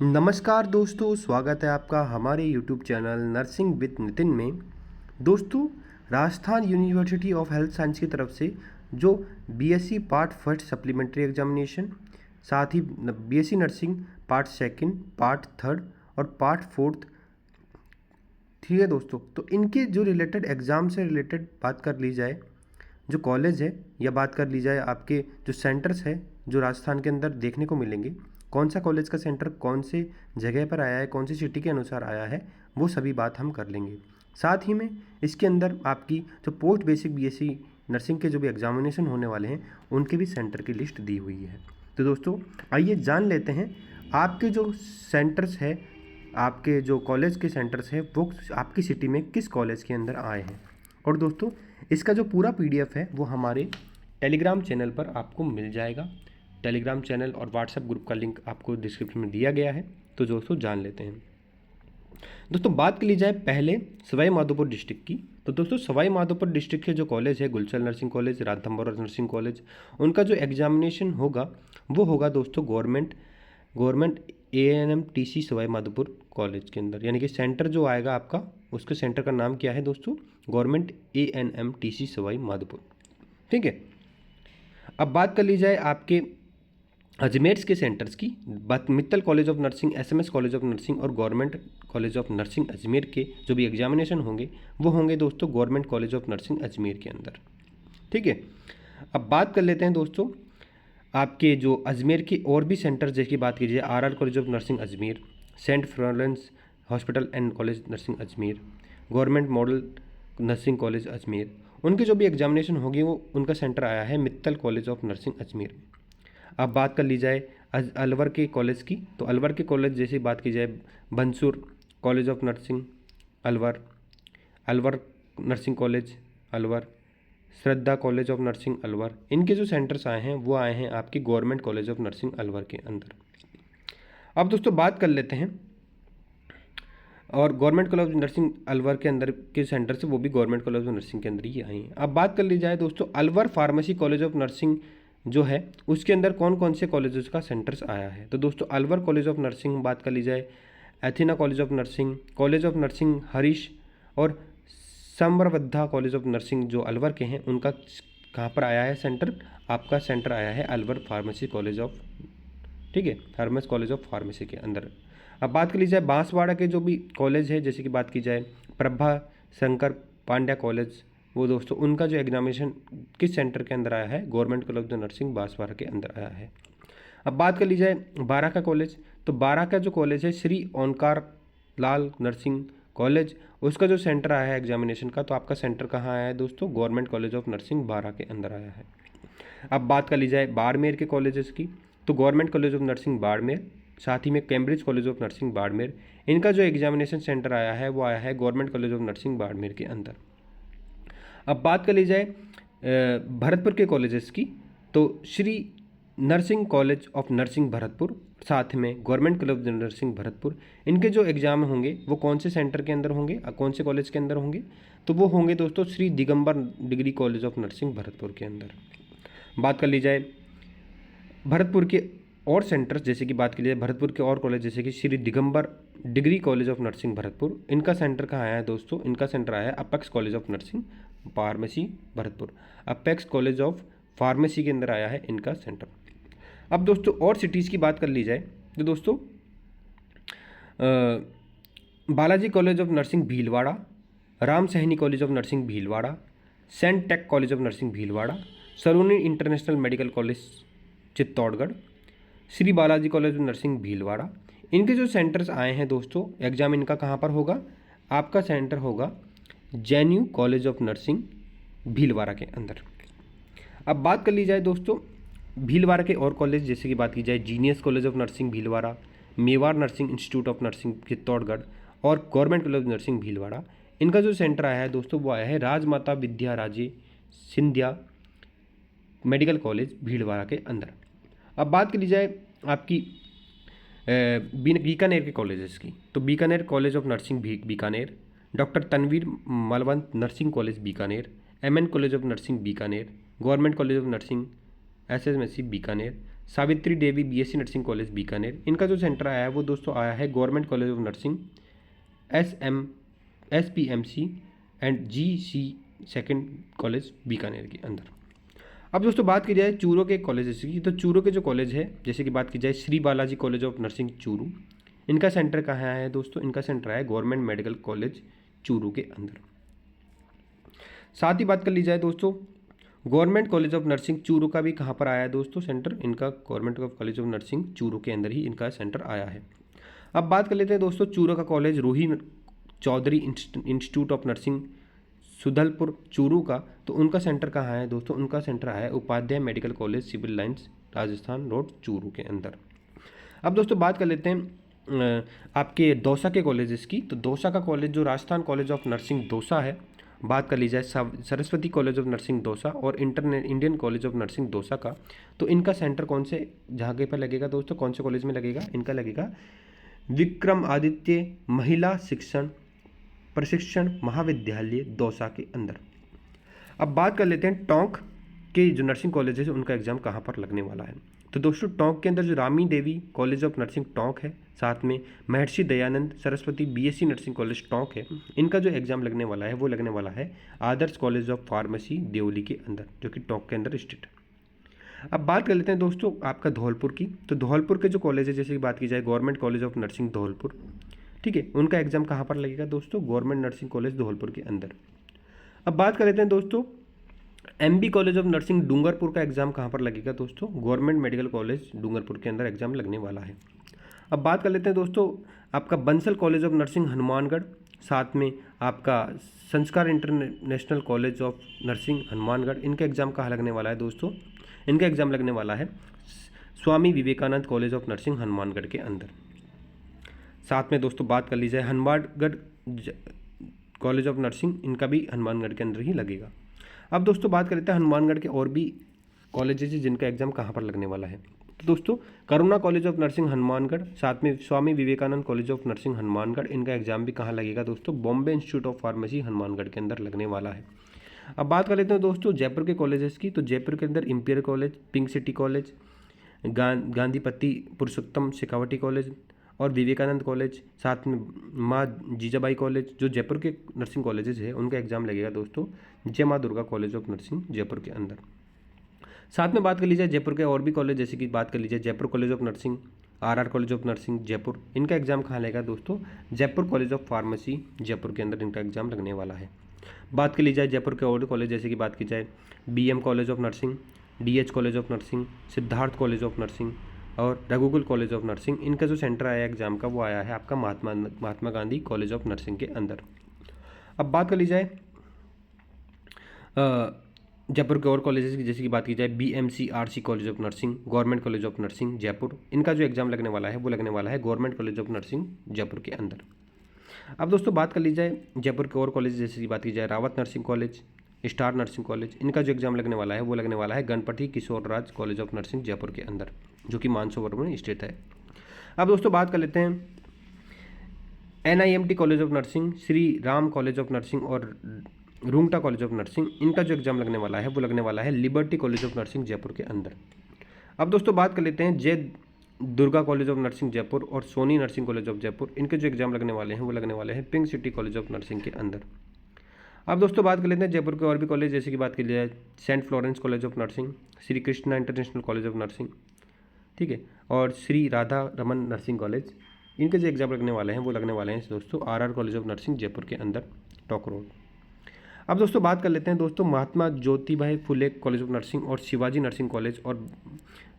नमस्कार दोस्तों, स्वागत है आपका हमारे YouTube channel nursing with Nitin में। दोस्तों, Rajasthan university of health science की तरफ से जो BSc part first supplementary examination, साथ ही BSc nursing part second, part third और पार्ट फोर्थ, ठीक है दोस्तों। तो इनके जो रिलेटेड एग्ज़ाम से रिलेटेड बात कर ली जाए, जो कॉलेज है, या बात कर ली जाए आपके जो सेंटर्स है जो राजस्थान के अंदर देखने को मिलेंगे, कौन सा कॉलेज का सेंटर कौन से जगह पर आया है, कौन सी सिटी के अनुसार आया है, वो सभी बात हम कर लेंगे। साथ ही में इसके अंदर आपकी जो पोस्ट बेसिक बीएससी नर्सिंग के जो भी एग्जामिनेशन होने वाले हैं उनके भी सेंटर की लिस्ट दी हुई है। तो दोस्तों आइए जान लेते हैं आपके जो सेंटर्स है, आपके जो कॉलेज के सेंटर्स हैं वो आपकी सिटी में किस कॉलेज के अंदर आए हैं। और दोस्तों इसका जो पूरा पीडीएफ है वो हमारे टेलीग्राम चैनल पर आपको मिल जाएगा। टेलीग्राम चैनल और व्हाट्सएप ग्रुप का लिंक आपको डिस्क्रिप्शन में दिया गया है। तो दोस्तों जान लेते हैं। दोस्तों बात कर ली जाए पहले सवाई माधोपुर डिस्ट्रिक्ट की। तो दोस्तों सवाई माधोपुर डिस्ट्रिक्ट के जो कॉलेज है, Gulshal nursing college, Ranthambore nursing college, उनका जो एग्जामिनेशन होगा वो होगा दोस्तों government ANMTC Sawai Madhopur college के अंदर। यानी कि सेंटर जो आएगा आपका, उसके सेंटर का नाम क्या है दोस्तों? Government ANMTC Sawai Madhopur. ठीक है। अब बात कर ली जाए आपके अजमेर के सेंटर्स की। Mittal college of nursing, SMS college of nursing और government college of nursing Ajmer के जो भी एग्जामिनेशन होंगे वो होंगे दोस्तों government college of nursing Ajmer के अंदर। ठीक है। अब बात कर लेते हैं दोस्तों आपके जो अजमेर के और भी सेंटर्स जैसे की बात कीजिए RR college of nursing Ajmer, saint Florence hospital and college nursing Ajmer, government model nursing college Ajmer, उनके जो भी एग्जामिनेशन होगी वो उनका सेंटर आया है Mittal college of nursing Ajmer में। अब बात कर ली जाए अलवर के कॉलेज की। तो अलवर के कॉलेज जैसे बात की जाए Bansur college of nursing Alwar, Alwar nursing college Alwar, Shraddha college of nursing Alwar, इनके जो सेंटर्स आए हैं वो आए हैं आपकी government college of nursing Alwar के अंदर। अब दोस्तों बात कर लेते हैं और government college of nursing Alwar के अंदर के सेंटर से, वो भी गवर्नमेंट कॉलेज ऑफ नर्सिंग के अंदर ही आई हैं। अब बात कर ली जाए दोस्तों Alwar pharmacy college of nursing जो है उसके अंदर कौन कौन से कॉलेजेस का सेंटर्स आया है। तो दोस्तों अलवर कॉलेज ऑफ नर्सिंग बात कर ली जाए, एथिना college of nursing, college of nursing Harish और समरवद्धा कॉलेज ऑफ नर्सिंग जो अलवर के हैं उनका कहाँ पर आया है सेंटर? आपका सेंटर आया है अलवर फार्मेसी कॉलेज ऑफ, ठीक है, फार्मेसी कॉलेज ऑफ फार्मेसी के अंदर। अब बात कर ली जाए बांसवाड़ा के जो भी कॉलेज है, जैसे कि बात की जाए प्रभा शंकर पांड्या कॉलेज, वो दोस्तों उनका जो एग्जामिनेशन किस सेंटर के अंदर आया है? Government college of nursing Banswara के अंदर आया है। अब बात कर ली जाए बारा का कॉलेज। तो बारा का जो कॉलेज है श्री ओंकार लाल नर्सिंग कॉलेज, उसका जो सेंटर आया है एग्जामिनेशन का, तो आपका सेंटर कहाँ आया है दोस्तों? गवर्नमेंट कॉलेज ऑफ नर्सिंग बारा के अंदर आया है। अब बात कर ली जाए बाड़मेर के कॉलेजेस की। तो government college of nursing Barmer, साथ ही में Cambridge college of nursing Barmer, इनका जो एग्जामिनेशन सेंटर आया है वो आया है government college of nursing Barmer के अंदर। अब बात कर ली जाए भरतपुर के कॉलेजेस की। तो Shri nursing college of nursing Bharatpur, साथ में government college of nursing Bharatpur, इनके जो एग्ज़ाम होंगे वो कौन से सेंटर के अंदर होंगे, कौन से कॉलेज के अंदर होंगे? तो वो होंगे दोस्तों Shri Digambar degree college of nursing Bharatpur के अंदर। बात कर ली जाए भरतपुर के और सेंटर्स, जैसे कि बात की जाए भरतपुर के और कॉलेज जैसे कि Shri Digambar degree college of nursing Bharatpur, इनका सेंटर कहाँ आया है दोस्तों? इनका सेंटर आया है apex college of nursing pharmacy Bharatpur, apex college of pharmacy के अंदर आया है इनका सेंटर। अब दोस्तों और सिटीज़ की बात कर ली जाए तो दोस्तों Balaji college of nursing Bhilwara, Ram Sahni college of nursing Bhilwara, saint tech college of nursing Bhilwara, Saroni international medical college Chittorgarh, Shri Balaji college of nursing Bhilwara, इनके जो सेंटर्स आए हैं दोस्तों, एग्जाम इनका कहाँ पर होगा? आपका सेंटर होगा JNU college of nursing Bhilwara के अंदर। अब बात कर ली जाए दोस्तों भीलवाड़ा के और कॉलेज, जैसे कि बात की जाए genius college of nursing Bhilwara, Mewar nursing institute of nursing Chittorgarh और government college of nursing Bhilwara, इनका जो सेंटर आया है दोस्तों वो आया है राजमाता विद्या राजे सिंधिया मेडिकल कॉलेज भीलवाड़ा के अंदर। अब बात कर ली जाए आपकी बीकानेर के कॉलेजेस की। तो Bikaner college of nursing Bikaner, doctor Tanveer Malwant nursing college Bikaner, MN college of nursing Bikaner, government college of nursing SSMC Bikaner, Savitri Devi BSc nursing college Bikaner, इनका जो सेंटर आया है वो दोस्तों आया है government college of nursing SPMC and GC second college Bikaner के अंदर। अब दोस्तों बात की जाए चूरू के कॉलेजेस की, तो चूरू के जो कॉलेज है जैसे कि बात की जाए Shri Balaji college of nursing Churu, इनका सेंटर कहाँ है दोस्तों, इनका सेंटर है गवर्नमेंट मेडिकल कॉलेज चूरू के अंदर। साथ ही बात कर ली जाए दोस्तों government college of nursing Churu का भी कहाँ पर आया है दोस्तों सेंटर, इनका government college of nursing Churu के अंदर ही इनका सेंटर आया है। अब बात कर लेते हैं दोस्तों चूरू का college Roohi Chaudhary institute of nursing Sudhalpur Churu का, तो उनका सेंटर कहाँ है दोस्तों, उनका सेंटर है Upadhyay medical college civil lines Rajasthan road Churu के अंदर। अब दोस्तों बात कर लेते हैं आपके दौसा के कॉलेजेस की, तो दौसा का कॉलेज जो Rajasthan college of nursing Dausa है, बात कर ली जाए Saraswati college of nursing Dausa और Indian college of nursing Dausa का, तो इनका सेंटर कौन से जगह पर लगेगा दोस्तों, कौन से कॉलेज में लगेगा, इनका लगेगा विक्रमादित्य महिला शिक्षण प्रशिक्षण महाविद्यालय दौसा के अंदर। अब बात कर लेते हैं टोंक के जो नर्सिंग कॉलेज है उनका एग्जाम कहाँ पर लगने वाला है, तो दोस्तों टोंक के अंदर जो रामी देवी कॉलेज ऑफ नर्सिंग टोंक है, साथ में Maharshi Dayanand Saraswati BSc nursing college Tonk है, इनका जो एग्जाम लगने वाला है वो लगने वाला है आदर्श कॉलेज ऑफ फार्मेसी देवली के अंदर, जो कि टोंक के अंदर स्थित है। अब बात कर लेते हैं दोस्तों आपका धौलपुर की, तो धौलपुर के जो कॉलेज है जैसे कि बात की जाए government college of nursing Dholpur, ठीक है, उनका एग्जाम कहाँ पर लगेगा दोस्तों, गवर्नमेंट नर्सिंग कॉलेज धौलपुर के अंदर। अब बात कर लेते हैं दोस्तों MB college of nursing Dungarpur का एग्जाम कहाँ पर लगेगा दोस्तों, गवर्नमेंट मेडिकल कॉलेज डूंगरपुर के अंदर एग्जाम लगने वाला है। अब बात कर लेते हैं दोस्तों आपका Bansal college of nursing Hanumangarh, साथ में आपका संस्कार international college of nursing Hanumangarh, इनका एग्जाम कहाँ लगने वाला है दोस्तों, इनका एग्जाम लगने वाला है Swami Vivekananda college of nursing Hanumangarh के अंदर। साथ में दोस्तों बात कर ली जाए हनुमानगढ़ कॉलेज ऑफ नर्सिंग, इनका भी हनुमानगढ़ के अंदर ही लगेगा। अब दोस्तों बात कर लेते हैं हनुमानगढ़ के और भी कॉलेजेस जिनका एग्जाम कहाँ पर लगने वाला है, तो दोस्तों Karuna college of nursing Hanumangarh, साथ में Swami Vivekananda college of nursing Hanumangarh, इनका एग्जाम भी कहाँ लगेगा दोस्तों, Bombay institute of pharmacy Hanumangarh के अंदर लगने वाला है। अब बात कर लेते हैं दोस्तों जयपुर के कॉलेजेस की, तो जयपुर के अंदर imperial college, pink city college, Gandhipati Purushottam Shekhawati college और विवेकानंद कॉलेज, साथ में माँ जीजाबाई कॉलेज, जो जयपुर के नर्सिंग कॉलेजेस है उनका एग्जाम लगेगा दोस्तों जय माँ Durga college of nursing Jaipur के अंदर। साथ में बात कर लीजिए जयपुर के और भी कॉलेज, जैसे कि बात कर लीजिए Jaipur college of nursing, RR college of nursing Jaipur, इनका एग्जाम कहाँ लगेगा दोस्तों, Jaipur college of pharmacy Jaipur के अंदर इनका एग्जाम लगने वाला है। बात कर ली जाए जयपुर के और कॉलेज, जैसे कि बात की जाए BM college of nursing, DH college of nursing, Siddharth college of nursing और रघुकुल कॉलेज ऑफ नर्सिंग, इनका जो सेंटर आया एग्जाम का वो आया है आपका महात्मा गांधी कॉलेज ऑफ नर्सिंग के अंदर। अब बात कर ली जाए जयपुर के और कॉलेजेस की, जैसे कि बात की जाए BMC RC college of nursing, government college of nursing Jaipur, इनका जो एग्जाम लगने वाला है वो लगने वाला है government college of nursing Jaipur के अंदर। अब दोस्तों बात कर ली जाए जयपुर के और कॉलेज, जैसे कि बात की जाए Rawat nursing college, star nursing college, इनका जो एग्जाम लगने वाला है वो लगने वाला है गणपति किशोर राज कॉलेज ऑफ नर्सिंग जयपुर के अंदर, जो कि मानसरोवर में स्थित है। अब दोस्तों बात कर लेते हैं NIMT college of nursing, Shri Ram college of nursing और रूंगटा कॉलेज ऑफ नर्सिंग, इनका जो एग्जाम लगने वाला है वो लगने वाला है liberty college of nursing Jaipur के अंदर। अब दोस्तों बात कर लेते हैं Jai Durga college of nursing Jaipur और Soni nursing college of Jaipur, इनके जो एग्जाम लगने वाले हैं वो लगने वाले हैं pink city college of nursing के अंदर। अब दोस्तों बात कर लेते हैं जयपुर के और भी कॉलेज, जैसे कि बात की जाए saint Florence college of nursing, Shri Krishna international college of nursing, ठीक है, और श्री राधा रमन नर्सिंग कॉलेज, इनके जो एग्जाम लगने वाले हैं वो लगने वाले हैं दोस्तों RR college of nursing Jaipur के अंदर टॉक रोड। अब दोस्तों बात कर लेते हैं दोस्तों महात्मा ज्योतिबाई फुले कॉलेज ऑफ नर्सिंग और शिवाजी नर्सिंग कॉलेज और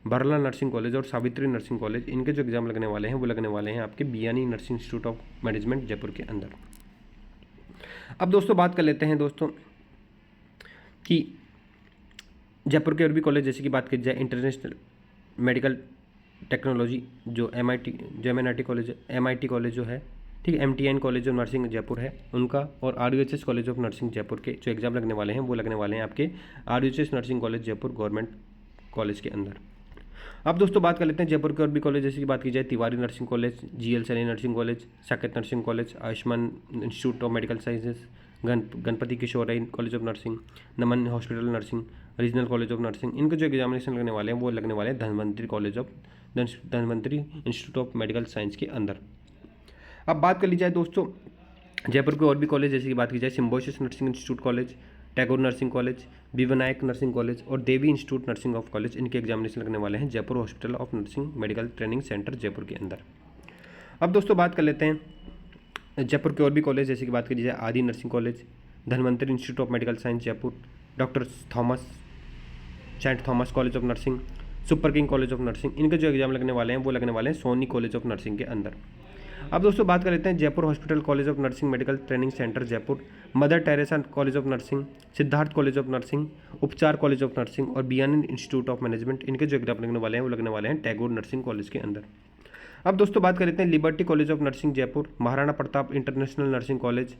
बरला नर्सिंग कॉलेज और सावित्री नर्सिंग कॉलेज, इनके जो एग्जाम लगने वाले हैं वो लगने वाले हैं आपके Biyani nursing institute of management Jaipur के अंदर। अब दोस्तों बात कर लेते हैं दोस्तों कि जयपुर के और भी कॉलेज, जैसे कि बात की जाए इंटरनेशनल मेडिकल टेक्नोलॉजी जो MIT कॉलेज, MIT कॉलेज जो है, ठीक है, MTN college of nursing Jaipur है उनका, और RUHS college of nursing Jaipur के जो एग्जाम लगने वाले हैं वो लगने वाले हैं आपके RUHS nursing college Jaipur government college के अंदर। अब दोस्तों बात कर लेते हैं जयपुर के और भी कॉलेज, जैसे कि बात की जाए Tiwari nursing college, GL Saini nursing college, Saket nursing college, Ayushman institute of medical sciences, Ganpati Kishorai college of nursing, Naman hospital nursing, regional college of nursing. इनके जो एग्जामिनेशन लगने वाले हैं वो लगने वाले हैं Dhanvantari institute of medical science के अंदर। अब बात कर ली जाए दोस्तों जयपुर के और भी कॉलेज, जैसे कि बात की जाए Symbiosis nursing institute college, Tagore nursing college, B Vinayak nursing college और Devi institute nursing of college. इनके एग्जामिनेशन लगने वाले हैं Jaipur hospital of nursing medical training centre Jaipur के अंदर। अब दोस्तों बात कर लेते हैं जयपुर के और भी कॉलेज, जैसे कि बात करी जाए Adi nursing college, Dhanvantari institute of medical science Jaipur, doctor saint Thomas college of nursing, Super king college of nursing. इनके जो एग्जाम लगने वाले हैं वो लगने वाले हैं सोनी कॉलेज ऑफ नर्सिंग के अंदर। अब दोस्तों बात कर लेते हैं Jaipur hospital college of nursing medical training centre Jaipur, mother Teresa college of nursing, Siddharth college of nursing, उपचार कॉलेज ऑफ नर्सिंग और बीएनएन इंस्टीट्यूट ऑफ मैनेजमेंट। इनके जो एग्जाम लगने वाले हैं वो लगने वाले हैं टैगोर नर्सिंग कॉलेज के अंदर। अब दोस्तों बात कर लेते हैं Liberty college of nursing Jaipur, Maharana Pratap international nursing college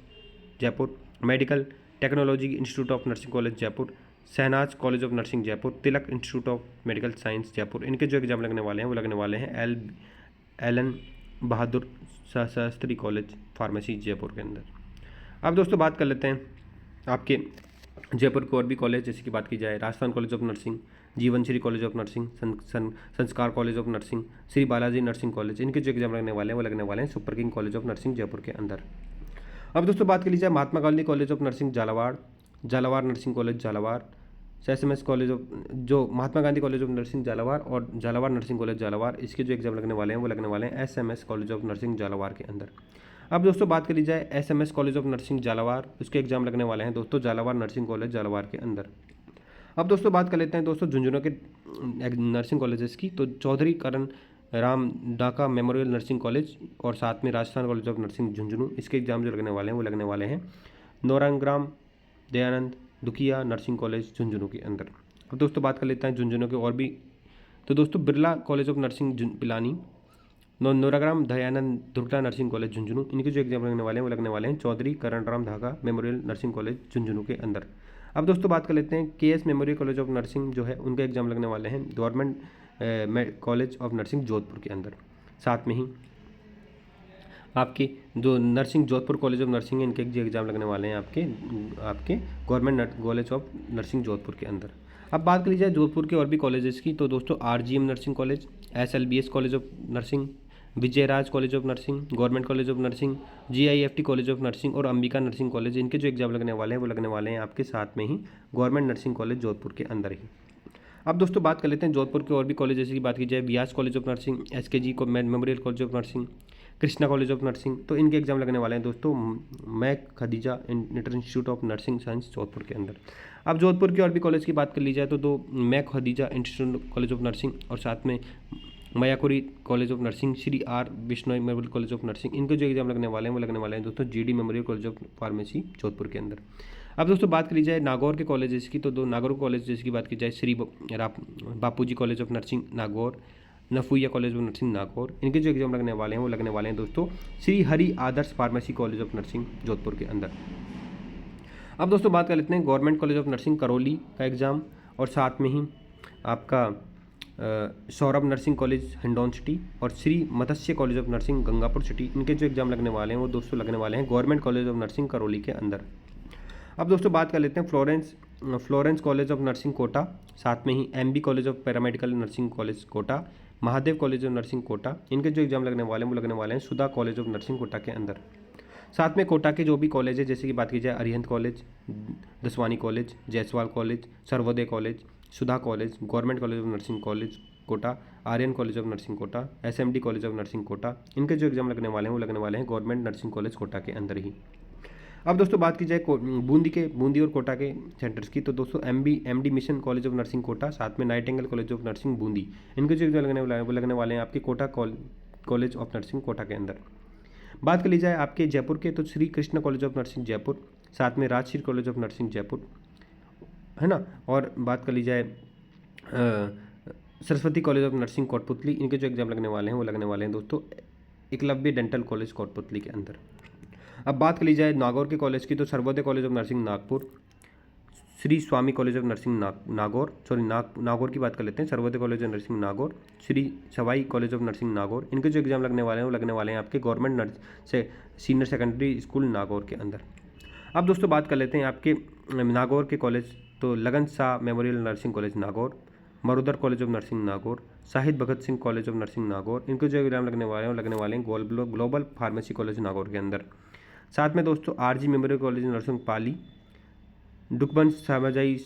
Jaipur, medical technology institute of nursing college Jaipur, Shahnaz college of nursing Jaipur, Tilak institute of medical science Jaipur. इनके जो एग्जाम लगने वाले हैं वो लगने वाले हैं Elon Bahadur Shastri college pharmacy Jaipur के अंदर। अब दोस्तों बात कर लेते हैं आपके जयपुर के और भी कॉलेज, जैसे कि बात की जाए राजस्थान कॉलेज ऑफ नर्सिंग, जीवन श्री कॉलेज ऑफ नर्सिंग, संस्कार college of nursing, Shri Balaji nursing college. इनके जो एग्जाम लगने वाले हैं वो लगने वाले हैं super king college of nursing Jaipur के अंदर। अब दोस्तों बात कर लीजिए Mahatma Gandhi college of nursing Jhalawar nursing college Jhalawar, SMS college of जो Mahatma Gandhi college of nursing Jhalawar और झालावाड़ नर्सिंग कॉलेज झालावाड़, इसके जो एग्जाम लगने वाले हैं वो लगने वाले हैं SMS college of nursing Jhalawar के अंदर। अब दोस्तों बात करी जाए SMS college of nursing Jhalawar, उसके एग्जाम लगने वाले हैं दोस्तों झालावाड़ नर्सिंग कॉलेज झालावाड़ के अंदर। अब दोस्तों बात कर लेते हैं दोस्तों झुंझुनू के नर्सिंग कॉलेजेस की, तो चौधरी करण राम डाका मेमोरियल नर्सिंग कॉलेज और साथ में Rajasthan college of nursing Jhunjhunu, इसके एग्जाम जो लगने वाले हैं वो लगने वाले हैं नौरंगराम दयानंद दुखिया नर्सिंग कॉलेज झुंझुनू के अंदर। अब दोस्तों बात कर लेते हैं झुंझुनू के और भी, तो दोस्तों Birla college of nursing Pilani, Naurangram Dayanand Durga nursing college Jhunjhunu. इनके जो एग्जाम लगने वाले हैं वो लगने वाले हैं चौधरी करण राम धागा मेमोरियल नर्सिंग कॉलेज झुंझुनू के अंदर। अब दोस्तों बात कर लेते हैं KS memorial college of nursing जो है उनके एग्जाम लगने वाले हैं government college of nursing Jodhpur के अंदर। साथ में ही आपके जो nursing Jodhpur college of nursing है इनके एग्जाम लगने वाले हैं आपके government college of nursing Jodhpur के अंदर। अब बात कर ली जाए जोधपुर के और भी कॉलेजेस की, तो दोस्तों RGM nursing college, SLBS college of nursing, Vijayraj college of nursing, government college of nursing, GIFT college of nursing और अंबिका नर्सिंग कॉलेज। इनके जो एग्जाम लगने वाले हैं वो लगने वाले हैं आपके साथ में ही गवर्नमेंट नर्सिंग कॉलेज जोधपुर के अंदर ही। अब दोस्तों बात कर लेते हैं जोधपुर के और भी कॉलेज, जैसे की बात की जाए Vyas college of nursing, SKG memorial college of nursing, Krishna college of nursing. तो इनके एग्जाम लगने वाले हैं दोस्तों Mac Khadija institute of nursing science Jodhpur के अंदर। अब जोधपुर की और भी कॉलेज की बात कर ली जाए तो दो Mac Khadija institute college of nursing और साथ में Mayakuri college of nursing, Shri R Bishnoi memorial college of nursing. इनके जो एग्जाम लगने वाले हैं वो लगने वाले हैं दोस्तों GD memorial college of pharmacy Jodhpur के अंदर। अब दोस्तों बात करी जाए नागौर के कॉलेजेस की, तो दो नागौर कॉलेज जैसे बात की जाए Shri Bapuji college of nursing Nagaur, नफुया कॉलेज ऑफ नर्सिंग नागौर। इनके जो एग्जाम लगने वाले हैं वो लगने वाले हैं दोस्तों Shri Hari Adarsh pharmacy college of nursing Jodhpur के अंदर। अब दोस्तों बात कर लेते हैं government college of nursing Karauli का एग्ज़ाम और साथ में ही आपका Saurabh nursing college Hindaun city और Shri Matsya college of nursing Gangapur city. इनके जो एग्जाम लगने वाले हैं वो दोस्तों लगने वाले हैं government college of nursing Karauli के अंदर। अब दोस्तों बात कर लेते हैं Florence college of nursing Kota, साथ में ही MB college of paramedical nursing college Kota, Mahadev college of nursing Kota. इनके जो एग्जाम लगने वाले हैं वो लगने वाले हैं सुधा कॉलेज ऑफ नर्सिंग कोटा के अंदर। साथ में कोटा के जो भी कॉलेज है जैसे कि बात की जाए Arihant college, Daswani college, Jaiswal college, Sarvodaya college, Sudha college, government college of nursing college Kota, Aryan college of nursing Kota, SMD college of nursing Kota. इनके जो एग्जाम लगने वाले हैं वो लगने वाले हैं गवर्नमेंट नर्सिंग कॉलेज कोटा के अंदर ही। अब दोस्तों बात की जाए बूंदी और कोटा के सेंटर्स की, तो दोस्तों MD mission college of nursing Kota, साथ में Nightingale college of nursing Bundi. इनके जो एग्जाम लगने वाले हैं आपके Kota college of nursing Kota के अंदर। बात कर ली जाए आपके जयपुर के, तो Shri Krishna college of nursing Jaipur, साथ में Rajshree college of nursing Jaipur है ना। और बात कर ली जाए Saraswati college of nursing Kotputli. इनके जो एग्जाम लगने वाले हैं वो लगने वाले हैं दोस्तों एकलव्य डेंटल कॉलेज कोटपुतली के अंदर। अब बात कर ली जाए नागौर के कॉलेज की, तो Sarvodaya college of nursing Nagpur, Shri Swami college of nursing Nagaur की बात कर लेते हैं, Sarvodaya college of nursing Nagaur, Shri Sawai college of nursing Nagaur. इनके जो एग्जाम लगने वाले हैं वो लगने वाले हैं आपके गवर्नमेंट से सीनियर सेकेंडरी स्कूल नागौर के अंदर। अब दोस्तों बात कर लेते हैं आपके नागौर के कॉलेज। तो Lagan Shah memorial nursing college Nagaur, Marudhar college of nursing Nagaur, Shaheed Bhagat Singh college of nursing Nagaur, इनको जो एग्जाम लगने वाले हैं वो लगने वाले हैं ग्लोबल फार्मेसी कॉलेज नागौर के अंदर। साथ में दोस्तों RG memorial college nursing Pali, दुखबंस सामाजाई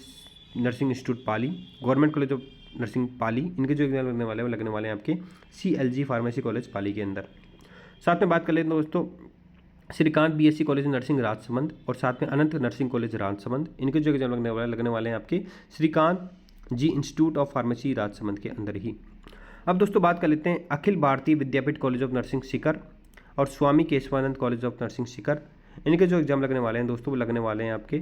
nursing institute Pali, government college of nursing Pali, इनके जो एग्जाम लगने वाले हैं वो लगने वाले हैं आपके CLG फार्मेसी कॉलेज पाली के अंदर। साथ में बात कर लेते हैं दोस्तों Shrikant BSc college nursing Rajsamand और साथ में अनंत नर्सिंग कॉलेज राजसमंद, इनके जो एग्जाम लगने वाले हैं आपके श्रीकांत जी इंस्टीट्यूट ऑफ फार्मेसी राजसमंद के अंदर ही। अब दोस्तों बात कर लेते हैं Akhil Bharatiya Vidyapeeth college of nursing Sikar और Swami Keshavanand college of nursing Sikar, इनके जो एग्जाम लगने वाले हैं दोस्तों वो लगने वाले हैं आपके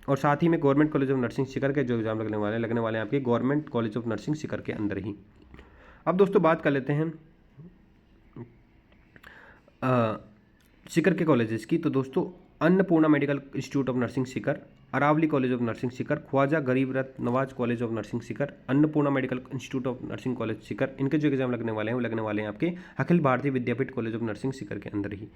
और साथ ही में government college of nursing Sikar के जो एग्जाम लगने वाले हैं आपके government college of nursing Sikar के अंदर ही। अब दोस्तों बात कर लेते हैं सीकर के कॉलेजेस की। तो दोस्तों Annapurna medical institute of nursing Sikar, Aravali college of nursing Sikar, Khwaja Garib Rath Nawaz college of nursing Sikar, Annapurna medical institute of nursing college Sikar, इनके जो एग्जाम लगने वाले हैं वो लगने वाले हैं आपके Akhil Bharatiya Vidyapeeth college of nursing Sikar के अंदर ही।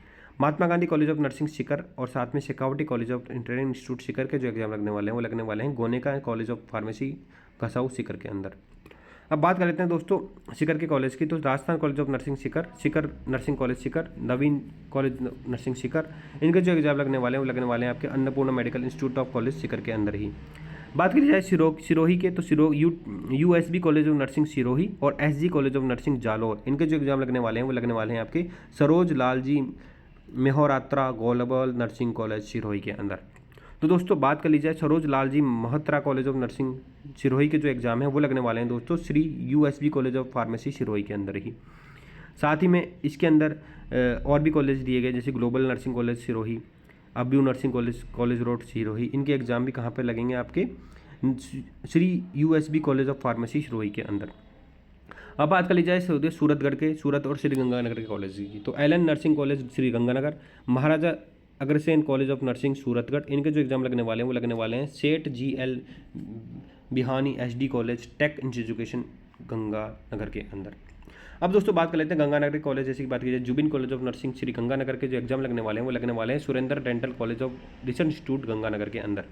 Mahatma Gandhi college of nursing Sikar और साथ में Shekhawati college of international institute Sikar के जो एग्जाम लगने वाले हैं वो लगने वाले हैं गोनेका कॉलेज ऑफ फार्मेसी घसाऊ सीकर के अंदर। अब बात कर लेते हैं दोस्तों सीकर के कॉलेज की। तो Rajasthan college of nursing Sikar, Sikar nursing college Sikar, Naveen college nursing Sikar, इनके जो एग्जाम लगने वाले हैं वो लगने वाले हैं आपके Annapurna medical institute of college Sikar के अंदर ही। बात की जाए सिरोही के, तो USB college of nursing Sirohi और SG college of nursing Jalore, इनके जो एग्जाम लगने वाले हैं वो लगने वाले हैं आपके Saroj Lalji Mehrotra global nursing college Sirohi के अंदर। तो दोस्तों बात कर ली जाए Saroj Lalji Mehrotra college of nursing Sirohi के जो एग्ज़ाम है वो लगने वाले हैं दोस्तों Shri USB college of pharmacy Sirohi के अंदर ही। साथ ही में इसके अंदर और भी कॉलेज दिए गए जैसे global nursing college Sirohi, Abu nursing college road Sirohi, इनके एग्ज़ाम भी कहाँ पर लगेंगे आपके Shri USB college of pharmacy Sirohi के अंदर। अब बात कर ली जाए सूरतगढ़ के, सूरत और श्री गंगानगर के कॉलेज की। तो LN nursing college Shri Ganganagar, Maharaja Agrasen college of nursing Suratgarh, इनके जो एग्जाम लगने वाले हैं वो लगने वाले हैं Seth GL Bihani SD college tech education Ganganagar के अंदर। अब दोस्तों बात कर लेते हैं गंगानगर के कॉलेज, जैसे कि बात की जाए Zubin college of nursing Shri Ganganagar के जो एग्जाम लगने वाले हैं वो लगने वाले हैं Surendra dental college of research institute Ganganagar के अंदर।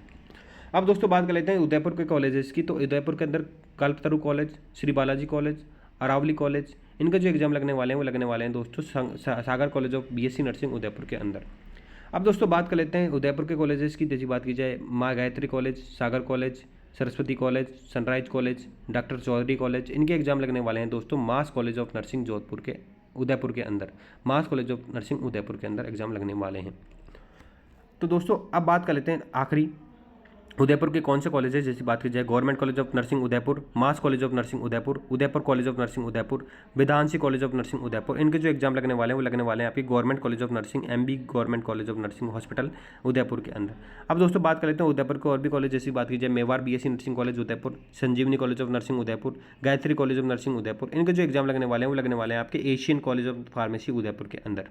अब दोस्तों बात कर लेते हैं उदयपुर के कॉलेजेस की। तो उदयपुर के अंदर Kalpataru college, Shri Balaji college, Aravali college, इनके जो एग्जाम लगने वाले हैं वो लगने वाले हैं दोस्तों Sagar college of BSc nursing Udaipur के अंदर। अब दोस्तों बात कर लेते हैं उदयपुर के कॉलेजेस की, जैसी बात की जाए Maa Gayatri college, Sagar college, Saraswati college, sunrise college, doctor Chaudhary college, इनके एग्जाम लगने वाले हैं दोस्तों Mass college of nursing Jodhpur के उदयपुर के अंदर, Mass college of nursing Udaipur के अंदर एग्जाम लगने वाले हैं। तो दोस्तों अब बात कर लेते हैं आखिरी उदयपुर के कौन से कॉलेज है, जैसी बात की जाए government college of nursing Udaipur, Mass college of nursing Udaipur, Udaipur college of nursing Udaipur, विधानसी कॉलेज ऑफ नर्सिंग उदयपुर, इनके जो एग्जाम लगने वाले हैं वो लगने वाले हैं आपकी government college of nursing MB government college of nursing hospital Udaipur के अंदर। अब दोस्तों बात कर लेते हैं उदयपुर के और भी कॉलेज, जैसी बात की जाए Mewar BSc nursing college Udaipur, Sanjivani college of nursing Udaipur, Gayatri college of nursing Udaipur, इनके जो एग्जाम लगने वाले हैं वो लगने वाले हैं आपके Asian college of pharmacy Udaipur के अंदर।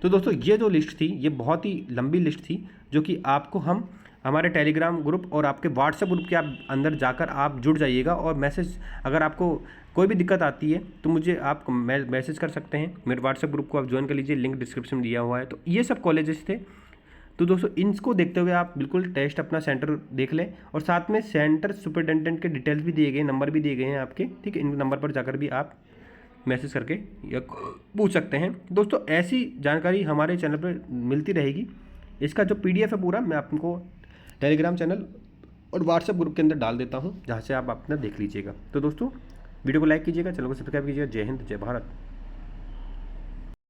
तो दोस्तों ये जो लिस्ट थी ये बहुत ही लंबी लिस्ट थी, जो कि आपको हम हमारे टेलीग्राम ग्रुप और आपके व्हाट्सएप ग्रुप के आप अंदर जाकर आप जुड़ जाइएगा, और मैसेज अगर आपको कोई भी दिक्कत आती है तो मुझे आप मैसेज कर सकते हैं। मेरे व्हाट्सएप ग्रुप को आप ज्वाइन कर लीजिए, लिंक डिस्क्रिप्शन में दिया हुआ है। तो ये सब कॉलेजेस थे। तो दोस्तों इनको देखते हुए आप बिल्कुल टेस्ट अपना सेंटर देख लें, और साथ में सेंटर सुपरिटेंडेंट के डिटेल्स भी दिए गए, नंबर भी दिए गए हैं आपके, ठीक है। इन नंबर पर जाकर भी आप मैसेज करके या पूछ सकते हैं। दोस्तों ऐसी जानकारी हमारे चैनल पर मिलती रहेगी। इसका जो PDF है पूरा मैं आपको टेलीग्राम चैनल और व्हाट्सएप ग्रुप के अंदर डाल देता हूं, जहां से आप अपना देख लीजिएगा। तो दोस्तों वीडियो को लाइक कीजिएगा, चैनल को सब्सक्राइब कीजिएगा। जय हिंद, जय भारत।